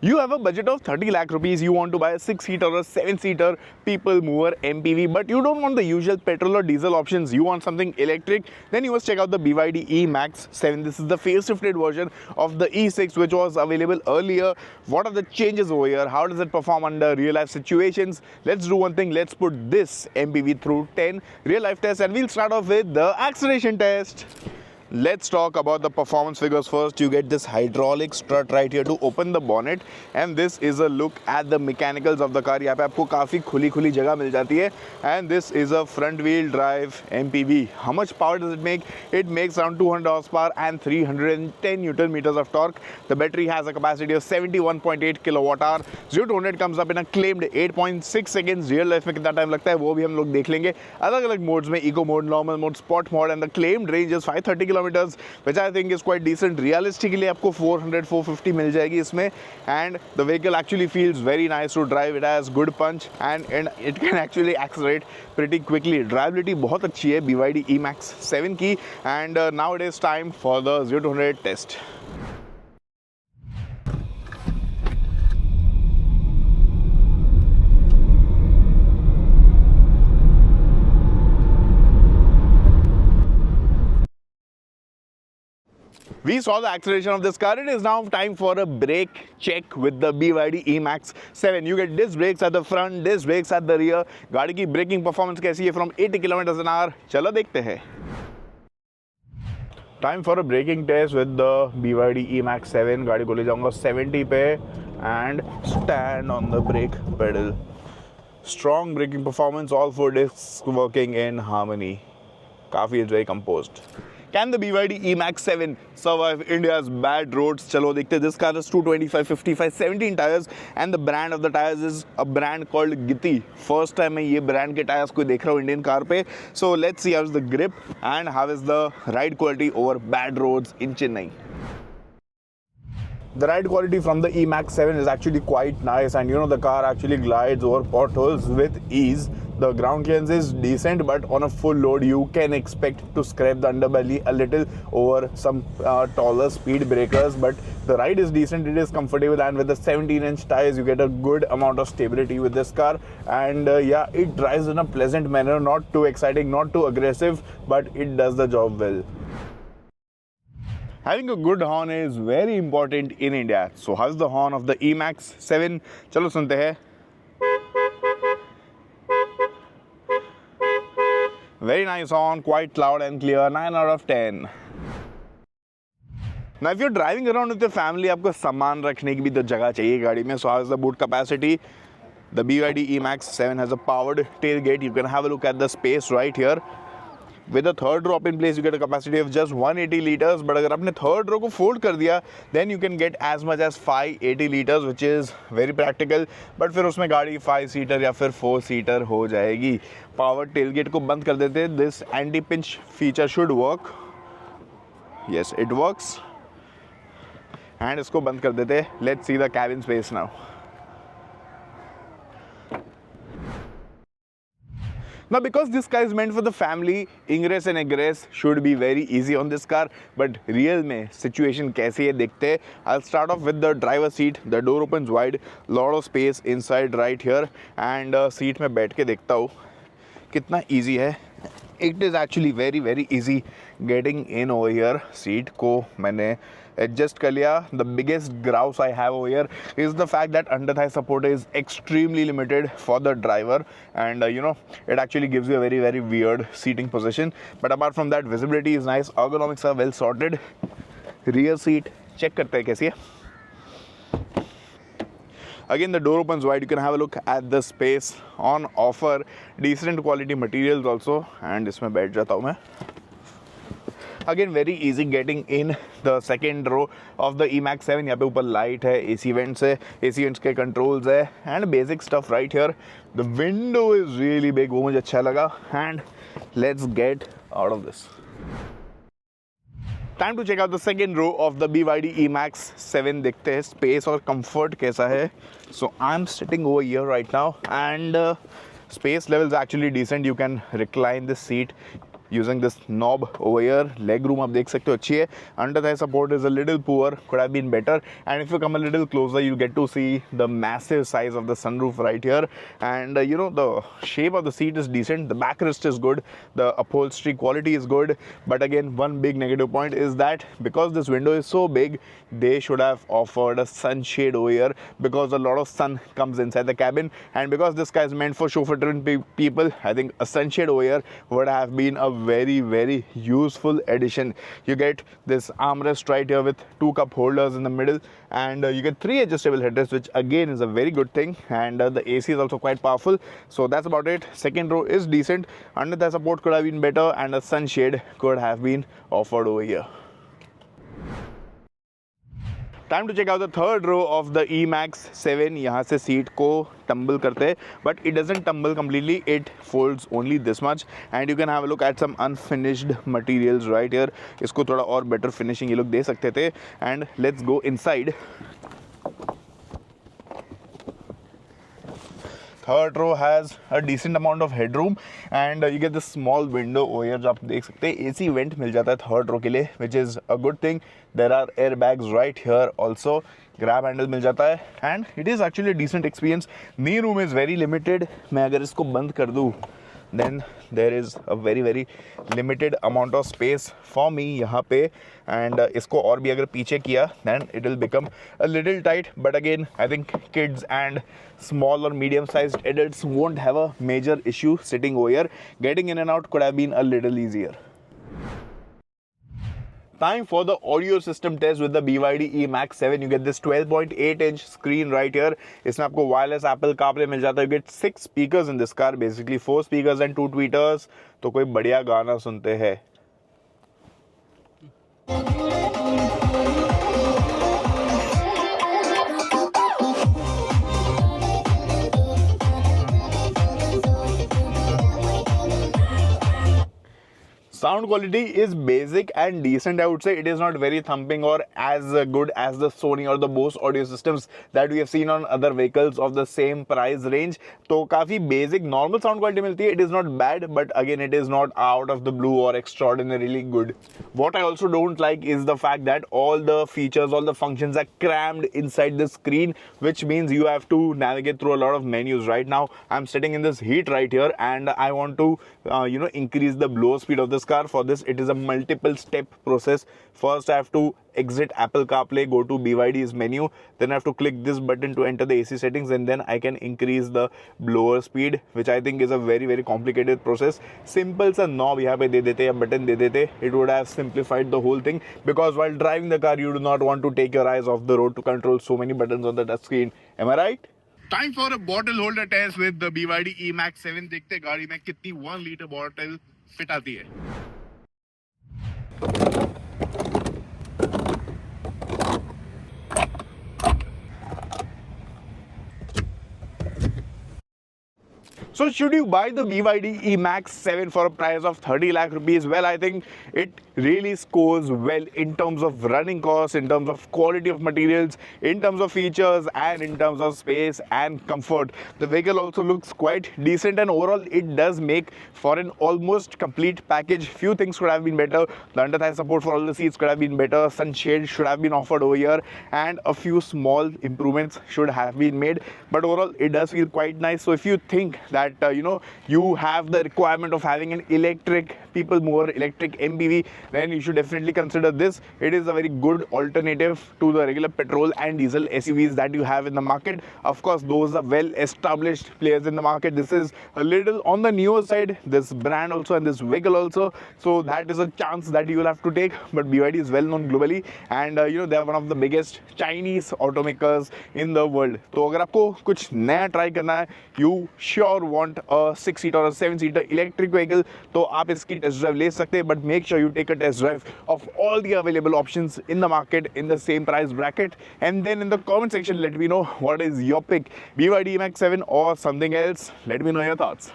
You have a budget of 30 lakh rupees, you want to buy a 6-seater or a 7-seater people mover MPV, but you don't want the usual petrol or diesel options, you want something electric, then you must check out the BYD eMAX 7. This is the facelifted version of the E6 which was available earlier. What are the changes over here? How does it perform under real life situations? Let's do one thing, let's put this MPV through 10 real life tests and we'll start off with the acceleration test. Let's talk about the performance figures first. You get this hydraulic strut right here to open the bonnet and this is a look at the mechanicals of the car. यहाँ पे आपको काफ़ी खुली जगह मिल जाती है and this is a front wheel drive MPV. How much power does it make? It makes around 200 horsepower and 310 Newton meters of torque. The battery has a capacity of 71.8 kilowatt hour. 0 to 100 comes up in a claimed 8.6 seconds. Real life में कितना time लगता है वो भी हम लोग देख लेंगे अलग-अलग मोड्स में, eco mode, normal mode, spot mode, and the claimed range is 530 kilometers, which I think is quite decent. Realistically आपको 400-450 मिल जाएगी इसमें and the vehicle actually feels very nice to drive. It has good punch and it can actually accelerate pretty quickly. Drivability बहुत अच्छी है BYD eMAX 7 की and now it is time for the 0 to 100 test. We saw the acceleration of this car. It is now time for a brake check with the BYD eMAX 7. You get disc brakes at the front, disc brakes at the rear. गाड़ी की braking performance कैसी है from 80 kilometers an hour? चलो देखते हैं. Time for a braking test with the BYD eMAX 7. गाड़ी को ले जाऊंगा 70 पे and stand on the brake pedal. Strong braking performance, all 4 discs working in harmony. काफी is very composed. Can the BYD eMAX 7 survive India's bad roads? Chalo dekhte. This car has 225, 55, 17 tires and the brand of the tires is a brand called Giti. First time मैं ये brand के tires को देख रहा हूँ Indian car पे. So let's see how is the grip and how is the ride quality over bad roads in Chennai. The ride quality from the eMAX 7 is actually quite nice and you know the car actually glides over potholes with ease. The ground clearance is decent but on a full load you can expect to scrape the underbelly a little over some taller speed breakers, but the ride is decent, it is comfortable and with the 17-inch tires you get a good amount of stability with this car and yeah, it drives in a pleasant manner, not too exciting, not too aggressive, but it does the job well. Having a good horn is very important in India. So how's the horn of the eMAX 7? Chalo sunte hai. Very nice horn, quite loud and clear, 9 out of 10. Now if you're driving around with your family, आपको सामान रखने की भी तो जगह चाहिए गाड़ी में. So how is the boot capacity? The BYD eMAX 7 has a powered tailgate. You can have a look at the space right here. With the third row up in place, you get a capacity of just 180 liters. But अगर आपने third row को fold कर दिया, then you can get as much as 580 liters, which is very practical. But फिर उसमें गाड़ी 5-seater या फिर 4-seater हो जाएगी. Power tailgate को बंद कर देते. This anti-pinch feature should work. Yes, it works. And इसको बंद कर देते. Let's see the cabin space now. Now because this car is meant for the family, ingress and egress should be very easy on this car. But real में situation कैसी है देखते हैं. I'll start off with the driver seat. The door opens wide, lot of space inside right here and seat में बैठ के देखता हूँ कितना easy है. It is actually very easy getting in over here. Seat को मैंने adjust कर लिया. The biggest grouse I have over here is the fact that under thigh support is extremely limited for the driver and you know it actually gives you a very weird seating position. But apart from that, visibility is nice, ergonomics are well sorted. Rear seat check करते हैं कैसी है. Again the door opens wide. You can have a look at the space on offer. Decent quality materials also and इसमें बैठ जाता हूँ मैं. Again very easy getting in the second row of the eMAX 7. यहाँ पे ऊपर light है, AC vents है, AC vents के controls है and basic stuff right here. The window is really big, वो मुझे अच्छा लगा and let's get out of this. Time to check out the second row of the BYD eMAX 7. देखते हैं space और comfort कैसा है. So I'm sitting over here right now and space level is actually decent. You can recline the seat. using this knob over here. Leg room आप देख सकते हो अच्छी है. Under thigh support is a little poor, could have been better. And if you come a little closer, you get to see the massive size of the sunroof right here. And you know, the shape of the seat is decent. The backrest is good. The upholstery quality is good. But again, one big negative point is that because this window is so big, they should have offered a sunshade over here, because a lot of sun comes inside the cabin. And because this car is meant for chauffeur-driven people, I think a sunshade over here would have been a very, very useful addition. You get this armrest right here with 2 cup holders in the middle, and you get 3 adjustable headrests, which again is a very good thing. And the AC is also quite powerful. So that's about it. Second row is decent. Under the support could have been better, and a sunshade could have been offered over here. Time to check out the third row of the eMAX 7. यहाँ से seat को tumble करते हैं, but it doesn't tumble completely. It folds only this much, and you can have a look at some unfinished materials right here. इसको थोड़ा और better finishing ये लोग दे सकते थे. And let's go inside. Third row has a decent amount of headroom, and you get this small window over here जो आप देख सकते हैं. AC vent मिल जाता है third row के लिए, which is a good thing. There are airbags right here also. Grab handle मिल जाता है, and it is actually a decent experience. Knee room is very limited. मैं अगर इसको बंद कर दूँ, then there is a very, very limited amount of space for me यहाँ पे. And इसको और भी अगर पीछे किया, then it will become a little tight. But again, I think kids and small or medium-sized adults won't have a major issue sitting over here. Getting in and out could have been a little easier. Time for the audio system test with the BYD eMAX 7. You get this 12.8-inch screen right here. इसमें आपको wireless Apple CarPlay मिल जाता है. You get 6 speakers in this car, basically 4 speakers and 2 tweeters. तो कोई बढ़िया गाना सुनते हैं. Sound quality is basic and decent, I would say. It is not very thumping or as good as the Sony or the Bose audio systems that we have seen on other vehicles of the same price range. तो काफ़ी basic normal sound quality मिलती है. It is not bad, but again it is not out of the blue or extraordinarily good. What I also don't like is the fact that all the features, all the functions are crammed inside the screen, which means you have to navigate through a lot of menus. Right now I'm sitting in this heat right here, and I want to increase the blower speed of this car. For this, it is a multiple step process. First I have to exit Apple CarPlay, go to BYD's menu, then I have to click this button to enter the AC settings, and then I can increase the blower speed, which I think is a very, very complicated process. Simple सा knob यहाँ पे दे देते या button दे देते, it would have simplified the whole thing, because while driving the car you do not want to take your eyes off the road to control so many buttons on the touch screen. Am I right? Time for a bottle holder test with the BYD eMAX 7. देखते गाड़ी में कितनी 1 litre bottle fit आती है. So should you buy the BYD eMAX 7 for a price of 30 lakh rupees? Well, I think it really scores well in terms of running costs, in terms of quality of materials, in terms of features, and in terms of space and comfort. The vehicle also looks quite decent, and overall it does make for an almost complete package. Few things could have been better. The under thigh support for all the seats could have been better. Sunshade should have been offered over here, and a few small improvements should have been made. But overall it does feel quite nice. So if you think that you have the requirement of having an electric people mover, electric MPV, then you should definitely consider this. It is a very good alternative to the regular petrol and diesel SUVs that you have in the market. Of course, those are well established players in the market. This is a little on the newer side, this brand also and this vehicle also, so that is a chance that you will have to take. But BYD is well known globally, and they are one of the biggest Chinese automakers in the world. तो अगर आपको कुछ नया try करना है, you sure want a 6-seater or a 7-seater electric vehicle, तो आप इसकी टेस्ट ड्राइव ले सकते हैं. But make sure you take a test drive of all the available options in the market in the same price bracket, and then in the comment section let me know what is your pick, BYD eMAX 7 or something else. Let me know your thoughts.